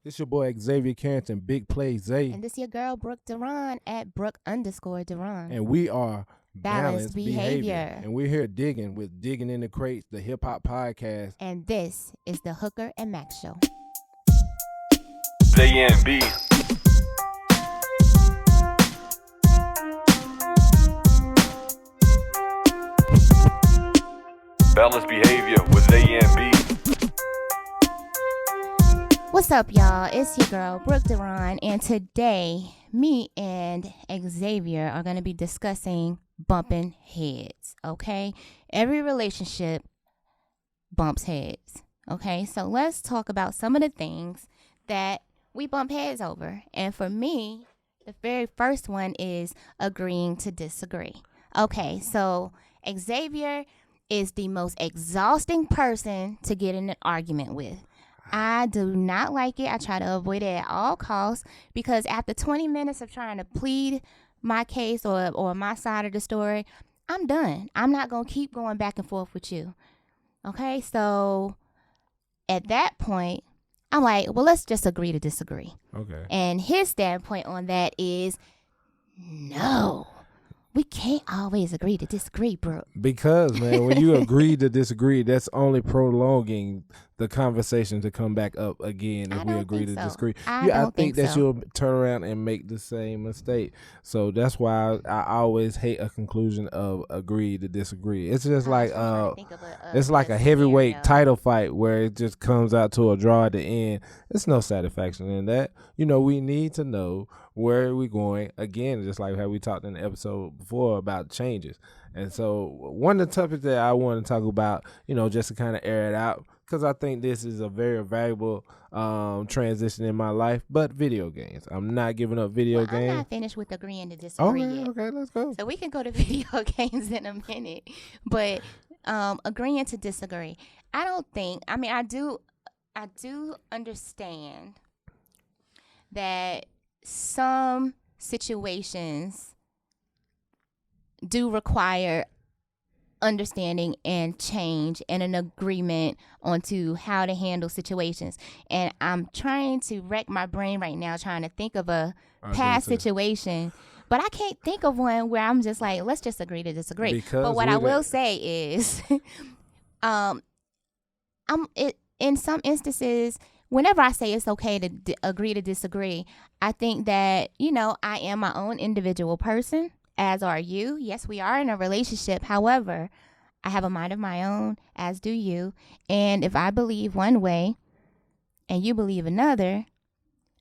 This your boy Xavier Carrington, Big Play Zay, And this your girl, Brooke Duran, at Brooke_Duran. and we are Balanced Behavior. And we're here digging in the crates, the hip hop podcast. And this is the Hooker and Max Show. Zay and B. Balanced Behavior with Zay and B. What's up, y'all? It's your girl, Brooke Duran, and today, me and Xavier are going to be discussing bumping heads, okay? Every relationship bumps heads, okay? So let's talk about some of the things that we bump heads over. And for me, the very first one is agreeing to disagree. Okay, so Xavier is the most exhausting person to get in an argument with. I do not like it. I try to avoid it at all costs because after 20 minutes of trying to plead my case or my side of the story, I'm done. I'm not going to keep going back and forth with you. Okay, so at that point, I'm like, well, let's just agree to disagree. Okay. And his standpoint on that is, no, we can't always agree to disagree, bro. Because, man, when you agree to disagree, that's only prolonging the conversation to come back up again if we agree to disagree. I think that you'll turn around and make the same mistake. So that's why I always hate a conclusion of agree to disagree. It's just like it's like a heavyweight title fight where it just comes out to a draw at the end. There's no satisfaction in that. You know, we need to know where we're going. Again, just like how we talked in the episode before about changes. And so one of the topics that I want to talk about, you know, just to kind of air it out, because I think this is a very valuable transition in my life, but video games. I'm not giving up video games. I'm not finished with agreeing to disagree yet. Okay, let's go. So we can go to video games in a minute. But agreeing to disagree. I do understand that some situations do require understanding and change and an agreement onto how to handle situations. And I'm trying to wreck my brain right now trying to think of a past situation, but I can't think of one where I'm just like, let's just agree to disagree. But what I will say is in some instances, whenever I say it's okay to agree to disagree, I think that, you know, I am my own individual person, as are you. Yes, we are in a relationship. However, I have a mind of my own, as do you. And if I believe one way and you believe another,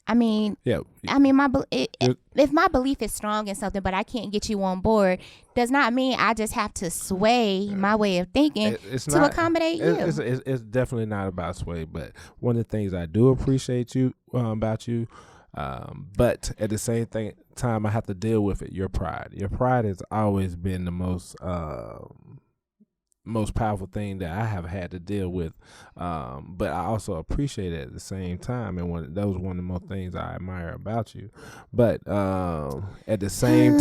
if my belief is strong in something, but I can't get you on board, does not mean I just have to sway my way of thinking to accommodate you. It's definitely not about sway, but one of the things I do appreciate about you, but at the same time, I have to deal with it. Your pride. Your pride has always been the most powerful thing that I have had to deal with, but I also appreciate it at the same time, and that was one of the most things I admire about you. But at the same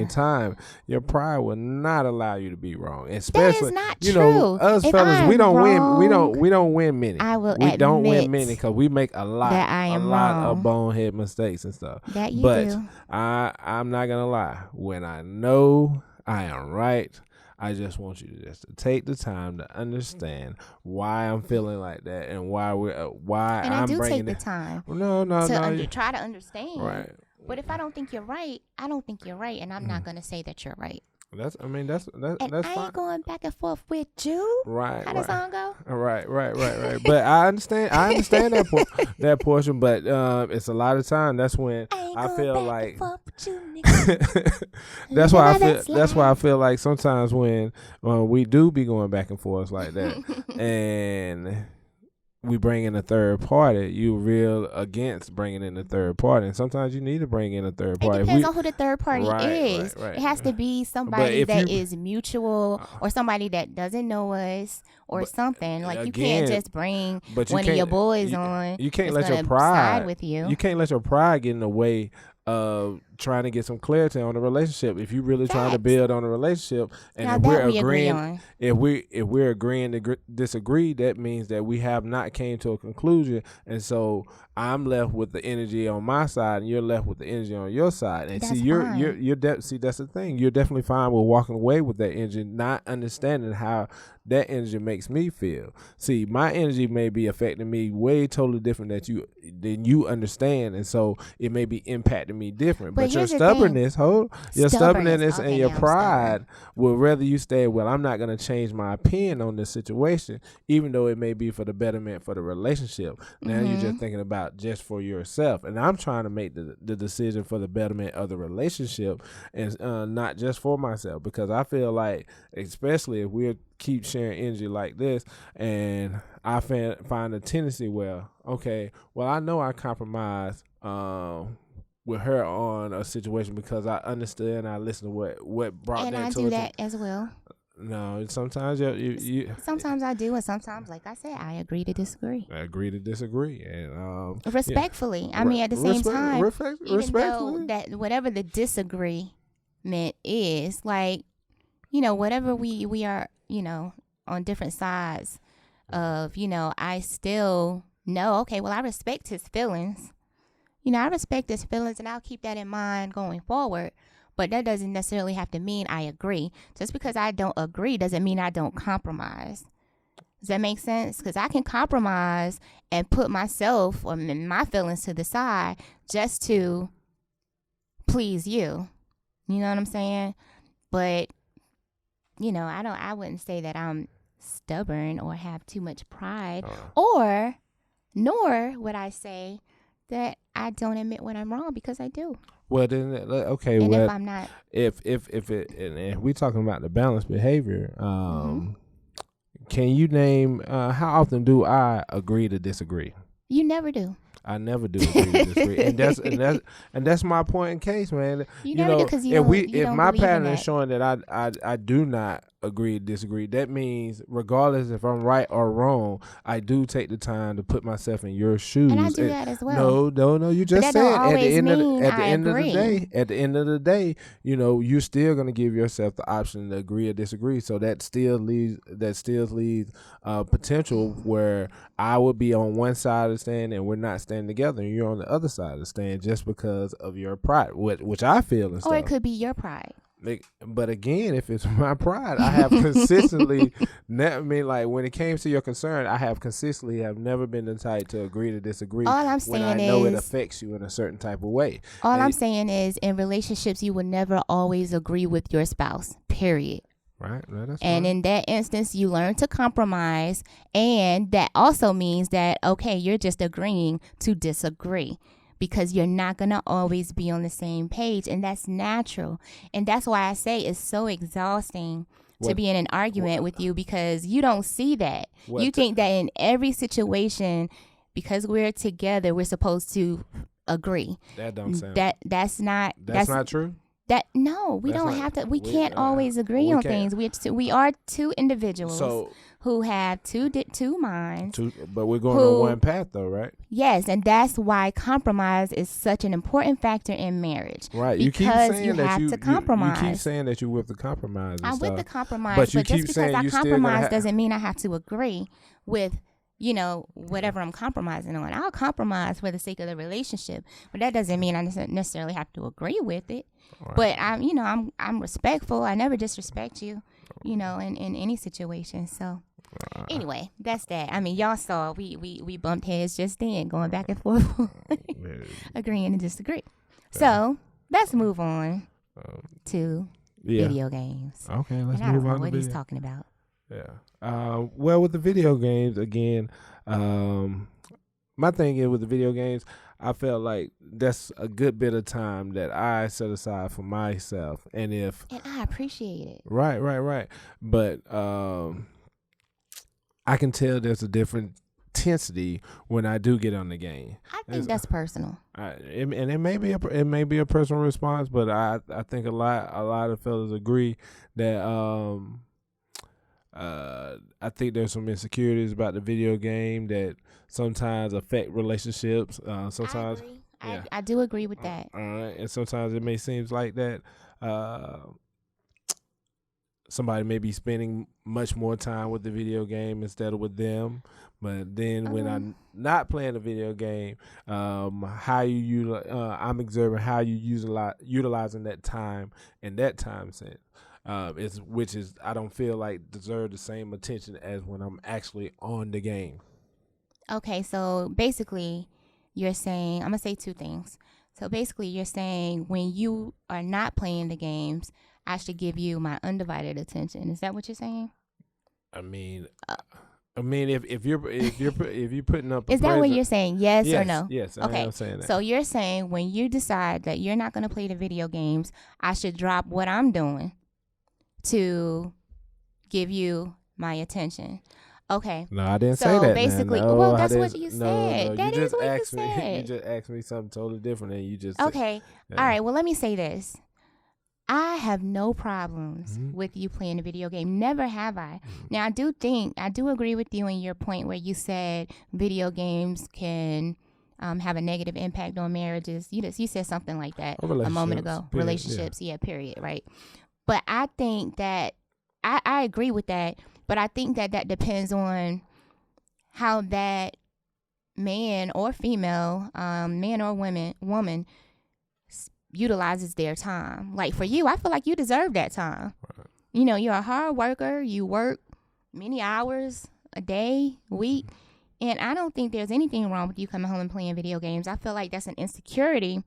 time, your pride will not allow you to be wrong. Especially, that is not you true. know, us if fellas, I'm we don't wrong, win. We don't win many. We don't win many because we make a lot wrong. of bonehead mistakes and stuff. That you but do. I'm not gonna lie. When I know I am right, I just want you to just take the time to understand why I'm feeling like that and why and I'm I do bringing take the time. Try to understand. Right. But if I don't think you're right, I don't think you're right, and I'm not going to say that you're right. That's and fine. I ain't going back and forth with you. Right. How does the song go? Right. But I understand that portion. But it's a lot of time. That's when I feel like. That's why I feel like sometimes when we do be going back and forth like that, and we bring in a third party, you real against bringing in a third party, and sometimes you need to bring in a third party. It depends on who the third party is. Right. It has to be somebody that is mutual, or somebody that doesn't know us, or something. Like, you can't just bring one of your boys on. You can't let your pride side with you. You can't let your pride get in the way of trying to get some clarity on the relationship. If you really trying to build on a relationship, and now if that we're we agreeing, agree on. if we're agreeing to disagree, that means that we have not came to a conclusion, and so I'm left with the energy on my side, and you're left with the energy on your side. And That's see, see, that's the thing. You're definitely fine with walking away with that energy, not understanding how that energy makes me feel. See, my energy may be affecting me way totally different than you understand, and so it may be impacting me different. But your stubbornness, your stubbornness and your pride will rather you stay. Well, I'm not going to change my opinion on this situation, even though it may be for the betterment for the relationship. Now you're just thinking about just for yourself, and I'm trying to make the decision for the betterment of the relationship, and not just for myself, because I feel like, especially if we're keep sharing energy like this, and I find a tendency where, okay, well, I know I compromise with her on a situation because I understand, I listen to what brought and that I to do that as well. No, sometimes you sometimes I do, and sometimes, like I said, I agree to disagree. I agree to disagree, and respectfully. I mean, at the same time, even though that whatever the disagreement is, like, whatever we are, on different sides of, I still know, okay, well, I respect his feelings. I respect his feelings, and I'll keep that in mind going forward. But that doesn't necessarily have to mean I agree. Just because I don't agree doesn't mean I don't compromise. Does that make sense? Because I can compromise and put myself or my feelings to the side just to please you. You know what I'm saying? But, I wouldn't say that I'm stubborn or have too much pride, nor would I say that I don't admit when I'm wrong, because I do. Well, then, okay. And well, if I'm not, if we're talking about the balanced behavior, can you name how often do I agree to disagree? You never do. I never do agree to disagree, and that's my point in case, man. You never do, because if my pattern is showing that I do not agree to disagree, that means regardless if I'm right or wrong, I do take the time to put myself in your shoes. And I do that as well. No. You just said at the end of the day, you're still gonna give yourself the option to agree or disagree. So that still leaves potential where I would be on one side of the stand and we're not standing together, and you're on the other side of the stand just because of your pride, which I feel and stuff. Or it could be your pride. But again, if it's my pride, I have consistently, when it came to your concern, I have consistently never been the type to agree to disagree. All I'm saying when I know it affects you in a certain type of way. I'm saying is, in relationships, you will never always agree with your spouse, period. Right. That's and right. In that instance, you learn to compromise, and that also means that, okay, you're just agreeing to disagree, because you're not going to always be on the same page, and that's natural. And that's why I say it's so exhausting to be in an argument with you, because you don't see that. You think that in every situation, because we're together, we're supposed to agree. That don't sound. That's not true. We don't have to. We can't always agree on things. We are two individuals who have two minds. But we're going on one path, though, right? Yes, and that's why compromise is such an important factor in marriage. Right. You keep saying you have to compromise. You keep saying that you're with the compromise. I'm with the compromise, but just because I compromise doesn't mean I have to agree with whatever I'm compromising on. I'll compromise for the sake of the relationship, but that doesn't mean I necessarily have to agree with it. Right. But I'm respectful. I never disrespect you, in any situation. So anyway, that's that. I mean, y'all saw we bumped heads just then, going back and forth, agreeing and disagree. So let's move on to video games. Okay, let's move on. I don't know what he's talking about. Yeah. Well, with the video games, again, my thing is with the video games, I felt like that's a good bit of time that I set aside for myself. And I appreciate it. Right. But I can tell there's a different intensity when I do get on the game. I think that's personal. And it may be a personal response, but I think a lot of fellas agree that I think there's some insecurities about the video game that sometimes affect relationships. Sometimes I do agree with that. All right, and sometimes it may seem like that. Somebody may be spending much more time with the video game instead of with them. But then when I'm not playing the video game, how I'm observing how you utilizing that time and that time sense. Which is I don't feel like deserve the same attention as when I'm actually on the game. Okay, so basically you're saying, I'm going to say two things. So basically you're saying when you are not playing the games, I should give you my undivided attention. Is that what you're saying? I mean, if you're putting up, is that what you're saying? Yes or no? Yes. Okay. I am saying that. So you're saying when you decide that you're not going to play the video games, I should drop what I'm doing to give you my attention. Okay. No, I didn't say that. So basically, no, well, that's what you said. No, that is what you said. You just asked me something totally different, and you just okay. Yeah. All right. Well, let me say this. I have no problems with you playing the video game. Never have I. Now, I do agree with you in your point where you said video games can have a negative impact on marriages. You said something like that a moment ago. Period, relationships, period, right? But I think that I agree with that, but I think that depends on how that man or female, man or woman utilizes their time. Like for you, I feel like you deserve that time. Right. You're a hard worker. You work many hours a day, week, and I don't think there's anything wrong with you coming home and playing video games. I feel like that's an insecurity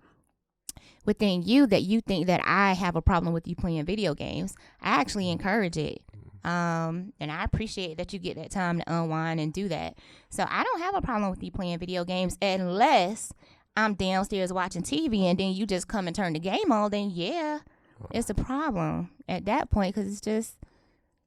within you that you think that I have a problem with you playing video games. I actually encourage it. And I appreciate that you get that time to unwind and do that. So I don't have a problem with you playing video games unless I'm downstairs watching TV and then you just come and turn the game on, then it's a problem at that point because it's just,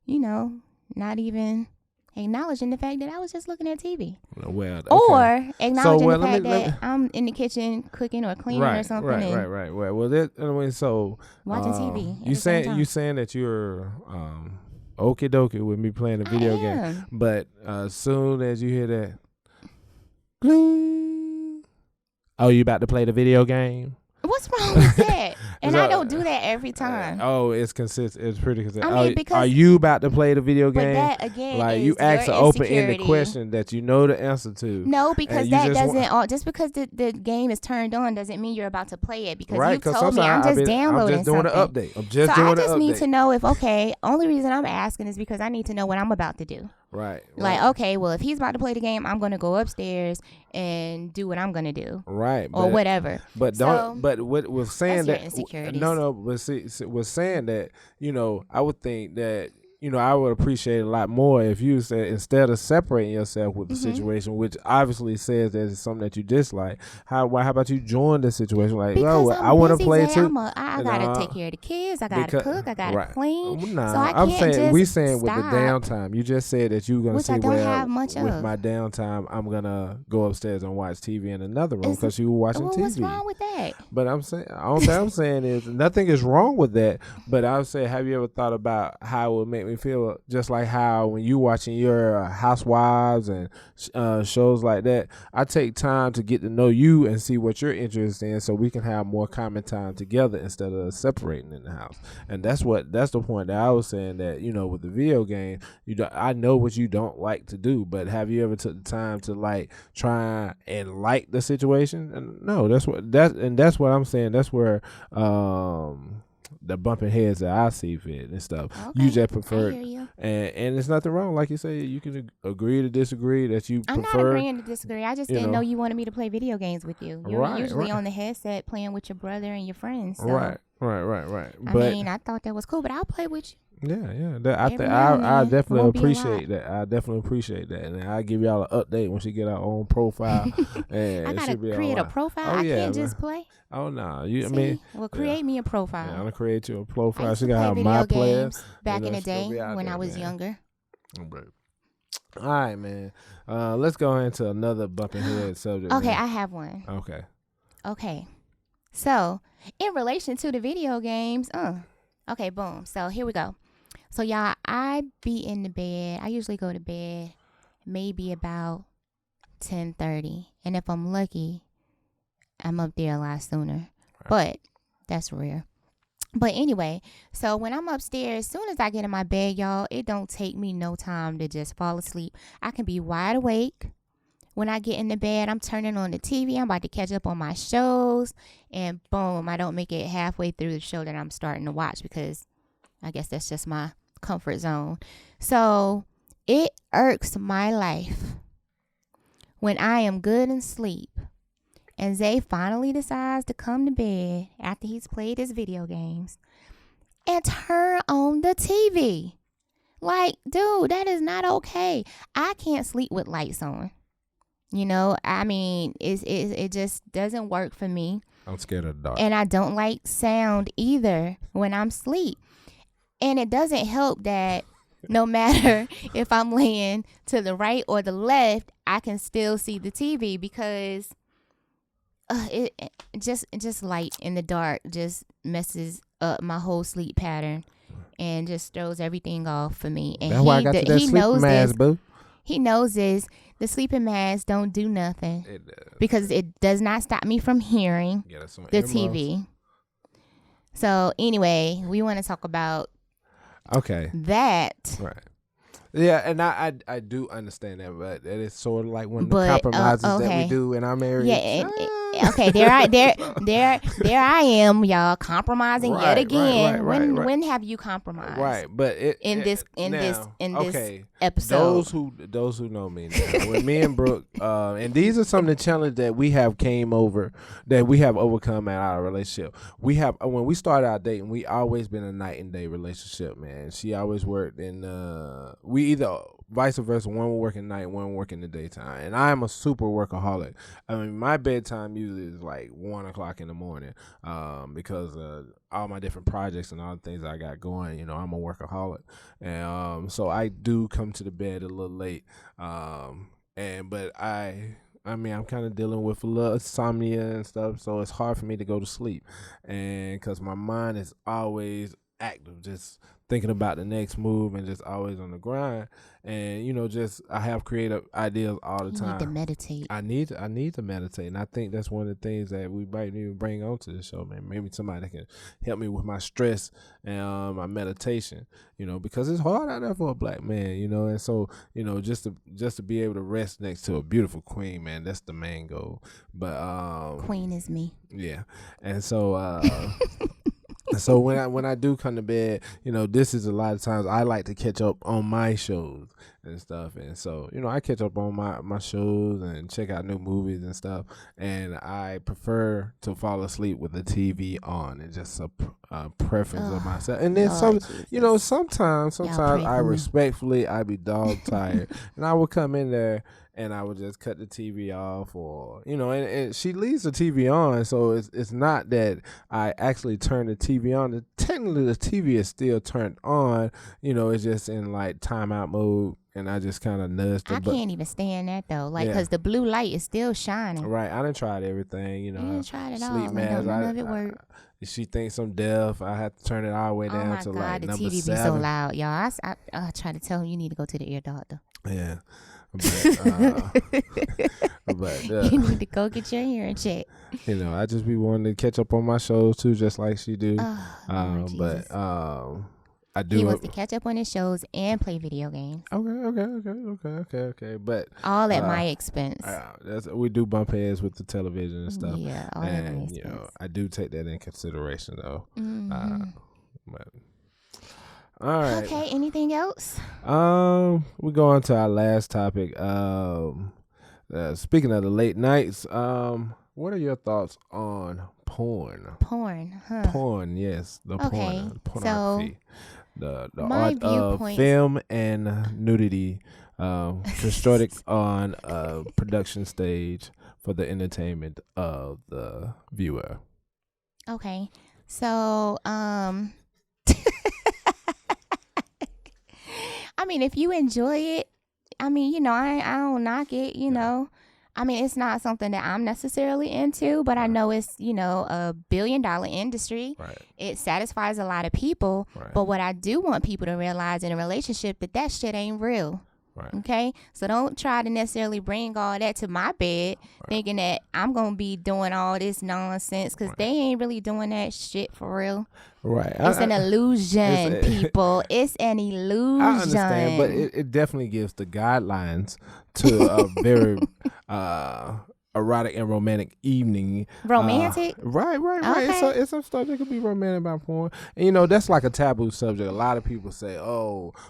not even acknowledging the fact that I was just looking at TV. Well, okay. Or acknowledging the fact that I'm in the kitchen cooking or cleaning or something. Right. Well, so watching TV. You saying that you're okie dokie with me playing a video game, but as soon as you hear that, oh, you about to play the video game? What's wrong with that? And I don't do that every time. It's consistent. It's pretty consistent. I mean, because are you about to play the video game? But that again, like is you ask an open-ended insecurity. question that you know the answer to. No, because that doesn't. Just because the game is turned on doesn't mean you're about to play it. Because you told me I'm just downloading something. I'm just doing an update. I'm just doing an update. So I just need to know if only reason I'm asking is because I need to know what I'm about to do. Right. Like, okay, well, if he's about to play the game, I'm going to go upstairs and do what I'm going to do. Right. Or whatever. But what was saying that insecurities. But was saying that, I would think that, I would appreciate it a lot more if you said instead of separating yourself with the situation, which obviously says that it's something that you dislike. How about you join the situation? Like, I want to play too. I gotta take care of the kids. I gotta cook. I gotta clean. Nah, so I can't we saying with the downtime. You just said that you were gonna say, with my downtime, I'm gonna go upstairs and watch TV in another room because you were watching TV. What's wrong with that? But I'm saying, all I'm saying is nothing is wrong with that. But I would say, have you ever thought about how it would make me feel? Just like how when you watching your Housewives and shows like that, I take time to get to know you and see what you're interested in, so we can have more common time together instead of separating in the house. And that's the point that I was saying, that with the video game, I know what you don't like to do, but have you ever took the time to like try and like the situation? And no, that's what I'm saying. That's where the bumping heads that I see fit and stuff. Okay. You just prefer, and there's nothing wrong. Like you say, you can agree to disagree that you I'm prefer. I'm not agreeing to disagree. I just didn't know you wanted me to play video games with you. You're usually on the headset playing with your brother and your friends. So. Right. I thought that was cool, but I'll play with you. Yeah. I definitely appreciate that. I definitely appreciate that, and I'll give y'all an update when she get our own profile. And I gotta create a profile. I can't just play. Oh no, create me a profile. I'm gonna create you a profile. I used she to got play her my video players games back in the day when I was younger. All right, man. Let's go into another bumping head subject. Okay, man. I have one. Okay. So, in relation to the video games, okay, boom. So here we go. So y'all, I be in the bed. I usually go to bed maybe about 10:30, and if I'm lucky, I'm up there a lot sooner. But that's rare. But anyway, so when I'm upstairs, as soon as I get in my bed, y'all, it don't take me no time to just fall asleep. I can be wide awake. When I get in the bed, I'm turning on the TV. I'm about to catch up on my shows. And boom, I don't make it halfway through the show that I'm starting to watch because I guess that's just my comfort zone. So it irks my life when I am good in sleep and Zay finally decides to come to bed after he's played his video games and turn on the TV. Like, dude, that is not okay. I can't sleep with lights on. You know, I mean, it just doesn't work for me. I'm scared of the dark. And I don't like sound either when I'm asleep. And it doesn't help that no matter if I'm laying to the right or the left, I can still see the TV because it just light in the dark just messes up my whole sleep pattern and just throws everything off for me. And that's why I got you that sleeping mask, boo. He knows this. The sleeping mask don't do nothing because it does not stop me from hearing the TV. So anyway, we want to talk about that. Right. Yeah, and I do understand that, but it is sort of like one of the compromises that we do in our marriage. Yeah, okay, there I am, y'all, compromising yet again. When have you compromised? Right, but in this episode. Those who know me now, with me and Brooke, and these are some of the challenges that we have overcome at our relationship. We have when we started our dating, we always been a night and day relationship, man. She always worked in we either vice versa, one will work at night, one will work in the daytime. And I am a super workaholic. I mean, my bedtime usually is like 1 o'clock in the morning because all my different projects and all the things I got going. You know, I'm a workaholic. And so I do come to the bed a little late. But I mean, I'm kind of dealing with a little insomnia and stuff, so it's hard for me to go to sleep. And because my mind is always active, just thinking about the next move and just always on the grind. And, you know, just I have creative ideas all the time. You need to meditate. I need to meditate. And I think that's one of the things that we might need to bring onto the show, man. Maybe somebody that can help me with my stress and my meditation, you know, because it's hard out there for a black man, you know. And so, you know, just to be able to rest next to a beautiful queen, man, that's the main goal. But queen is me. Yeah. And so so when I do come to bed, you know, this is a lot of times I like to catch up on my shows and stuff. And so, you know, I catch up on my shows and check out new movies and stuff. And I prefer to fall asleep with the TV on. It's just a preference of myself. And then sometimes I respectfully, I be dog tired and I will come in there and I would just cut the TV off, or, you know, and she leaves the TV on. So it's not that I actually turn the TV on. Technically, the TV is still turned on. You know, it's just in like timeout mode. And I just kind of nudged her. I can't even stand that, though. Like, because the blue light is still shining. Right. I done tried everything, you know. You done tried it all. Sleep mask. None of it worked. She thinks I'm deaf. I have to turn it all the way down to like number 7. The TV be so loud, y'all. I try to tell him you need to go to the ear doctor. Yeah. But you need to go get your hearing checked. You know, I just be wanting to catch up on my shows too, just like she do. I do. He wants to catch up on his shows and play video games. Okay. But all at my expense. We do bump heads with the television and stuff. Yeah, all at my expense. You know, I do take that in consideration though. But all right. Okay. Anything else? We go on to our last topic. Speaking of the late nights, what are your thoughts on porn? Porn, huh? Porn, yes, the pornography, so the art of film and nudity, constructed on a production stage for the entertainment of the viewer. Okay, so I mean, if you enjoy it, I mean, you know, I don't knock it, you know. I mean, it's not something that I'm necessarily into, but I know it's, you know, a $1 billion industry. Right. It satisfies a lot of people. Right. But what I do want people to realize in a relationship that shit ain't real. Right. Okay, so don't try to necessarily bring all that to my bed, thinking that I'm gonna be doing all this nonsense, because they ain't really doing that shit for real. Right. It's an illusion, people. It's an illusion. I understand, but it definitely gives the guidelines to a very erotic and romantic evening. Romantic? Right. Okay. It's some stuff that could be romantic about porn. And, that's like a taboo subject. A lot of people say,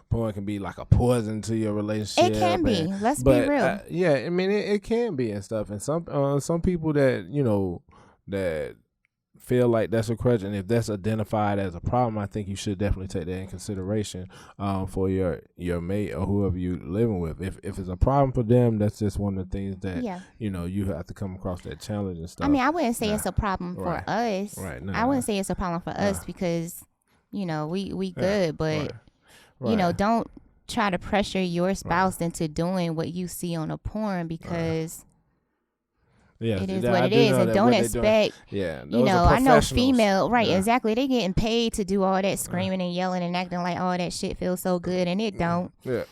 porn can be like a poison to your relationship. It can be. Let's be real. Yeah, I mean, it can be and stuff. And some people that, that feel like that's a crutch, and if that's identified as a problem, I think you should definitely take that in consideration for your mate or whoever you're living with. If it's a problem for them, that's just one of the things that you have to come across that challenge and stuff. I mean, I wouldn't say it's a problem for us. Right. I wouldn't say it's a problem for us because we good, but don't try to pressure your spouse into doing what you see on a porn, because it is what it is, and don't expect. I know female, exactly. They getting paid to do all that screaming and yelling and acting like all that shit feels so good, and it don't. Yeah.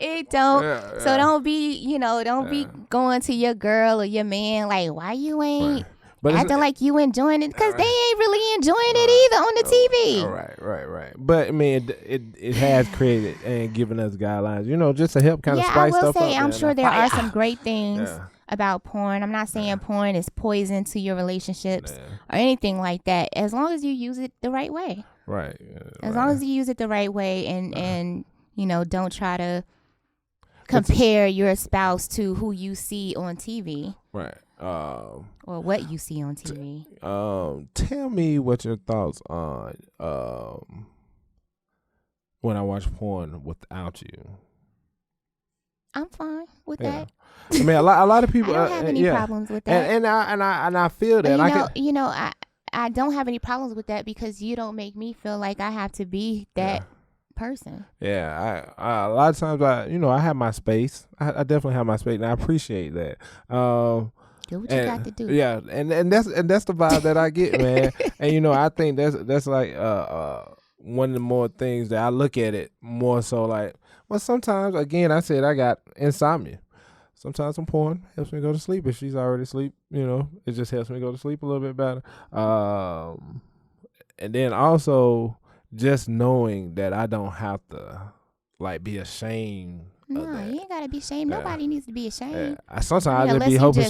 It don't. So don't be, be going to your girl or your man like, why you ain't acting like you enjoying it, because they ain't really enjoying it either on the TV. Right. But I mean, it has created and given us guidelines, just to help kind of spice stuff up. I will say, I'm sure there are some great things about porn. I'm not saying porn is poison to your relationships or anything like that, as long as you use it the right way. Right. As long as you use it the right way, and don't try to compare your spouse to who you see on TV. Right. Or what you see on TV. Tell me what your thoughts on when I watch porn without you. I'm fine with that. I mean, a lot of people. I don't have any problems with that. And I feel that. I don't have any problems with that, because you don't make me feel like I have to be that person. Yeah, I a lot of times I have my space. I definitely have my space, and I appreciate that. Do what you got to do. Yeah, and that's the vibe that I get, man. And I think that's like one of the more things that I look at it more so like. Well, sometimes again, I said I got insomnia. Sometimes some porn helps me go to sleep if she's already asleep. It just helps me go to sleep a little bit better. And then also just knowing that I don't have to be ashamed. No, you ain't gotta be ashamed. Nobody needs to be ashamed. Sometimes I just be hoping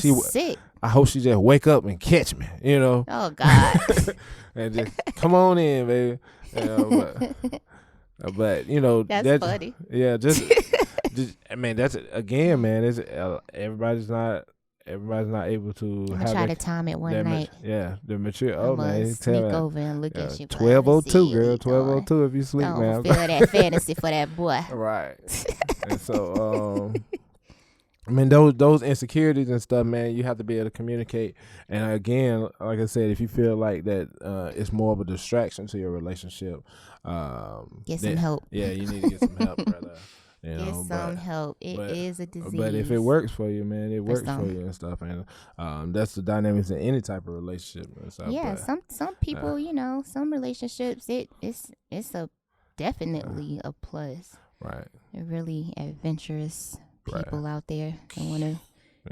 I hope she just wake up and catch me. Oh God. And just come on in, baby. But that's funny. Yeah, just I mean, that's again, man. It's everybody's not able to. I'm gonna try to time it one night. The mature. Oh man, sneak over and look at you. 12:02, girl. 12:02 if you sleep, man. Feel that fantasy for that boy. Right. And so, I mean, those insecurities and stuff, man. You have to be able to communicate. And again, like I said, if you feel like that, it's more of a distraction to your relationship. Get some help. Yeah, you need to get some help, brother. Get some help. It is a disease. But if it works for you, man, it works for you and stuff. And that's the dynamics in any type of relationship and stuff. Yeah, some people, some relationships, it's a definitely a plus. Right. They're really adventurous people out there that want to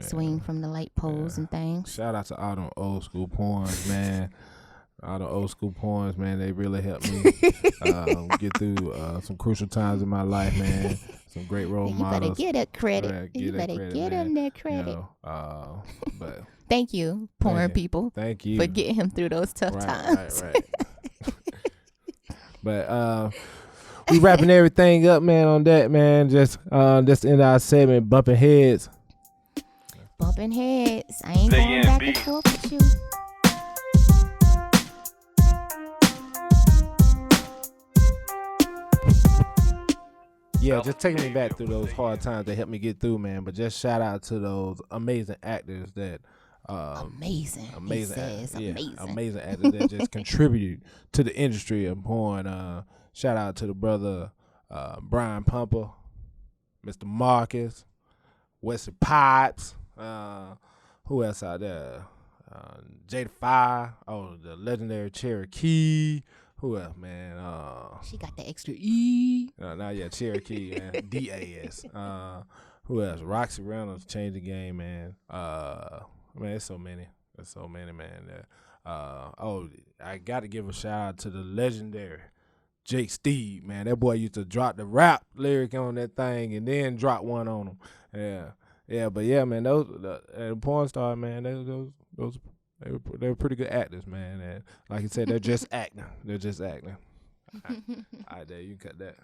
swing from the light poles and things. Shout out to all them old school porns, man. All the old school porns, man, they really helped me get through some crucial times in my life, man. Some great role models. You better get it credit. You better get him that credit. But thank you, porn people. Thank you for getting him through those tough times. Right. But we wrapping everything up, man. On that, man. Just end our segment, bumping heads. Bumping heads. I ain't Zay going and back B. and forth with you. Yeah, just taking me back through those hard times that helped me get through, man. But just shout out to those amazing actors that amazing actors that just contributed to the industry of porn. Shout out to the brother Brian Pumper, Mr. Marcus, Wesley Pipes, who else out there? Jada Fire, the legendary Cherokee. Who else, man? She got the extra E. Cherokee, man. DAS. Who else? Roxy Reynolds changed the game, man. Man, there's so many. There's so many, man. I got to give a shout out to the legendary Jake Steve, man. That boy used to drop the rap lyric on that thing and then drop one on him. Yeah, but yeah, man. Those the porn star, man. Those they were pretty good actors, man. And like you said, they're just acting. They're just acting. All right, there you cut that.